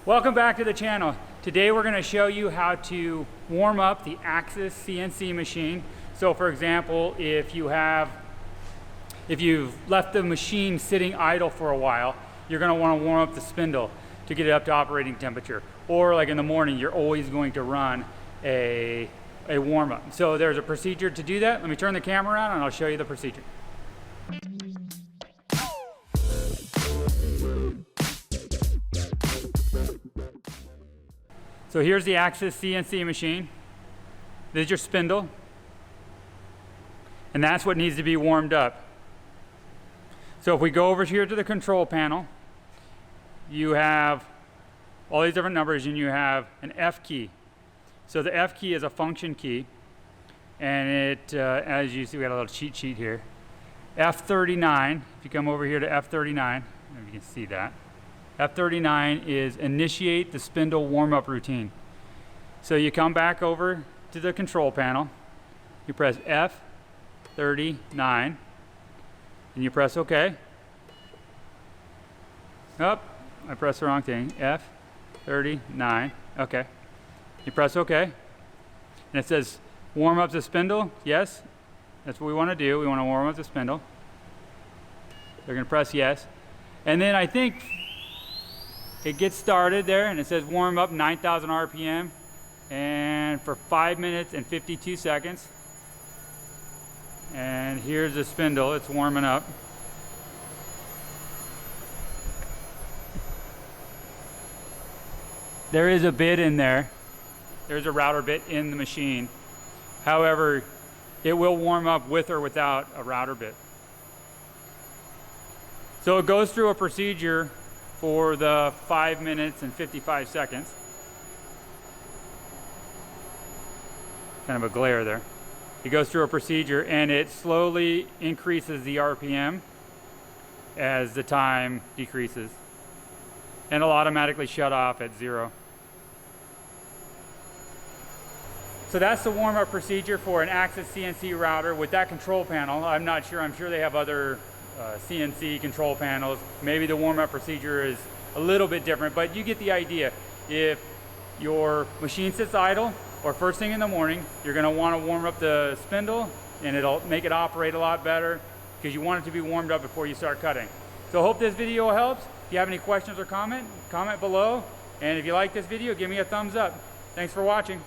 Welcome back to the channel. Today we're going to show you how to warm up the AXYZ CNC machine. So for example, if you've left the machine sitting idle for a while, you're going to want to warm up the spindle to get it up to operating temperature. Or like in the morning, you're always going to run a warm-up. So there's a procedure to do that. Let me turn the camera around and I'll show you the procedure. So here's the AXYZ CNC machine. This is your spindle. And that's what needs to be warmed up. So if we go over here to the control panel, you have all these different numbers and you have an F key. So the F key is a function key. And it, as you see, we got a little cheat sheet here. F39, if you come over here to F39, I don't know if you can see that. F39 is initiate the spindle warm-up routine. So you come back over to the control panel, you press F39, and you press OK. Oh, I pressed the wrong thing. F39, OK. You press OK, and it says warm up the spindle. Yes, that's what we want to do. We want to warm up the spindle. They're going to press yes. And then I think it gets started there, and it says warm up 9,000 RPM and for 5 minutes and 52 seconds. And here's the spindle, it's warming up. There is a bit in there. There's a router bit in the machine. However, it will warm up with or without a router bit. So it goes through a procedure for the 5 minutes and 55 seconds. Kind of a glare there. It goes through a procedure and it slowly increases the RPM as the time decreases. And it'll automatically shut off at 0. So that's the warm-up procedure for an AXYZ CNC router with that control panel. I'm not sure, I'm sure they have other CNC control panels. Maybe the warm-up procedure is a little bit different, but you get the idea. If your machine sits idle or first thing in the morning, you're going to want to warm up the spindle and it'll make it operate a lot better because you want it to be warmed up before you start cutting. So I hope this video helps. If you have any questions or comment below. And if you like this video, give me a thumbs up. Thanks for watching.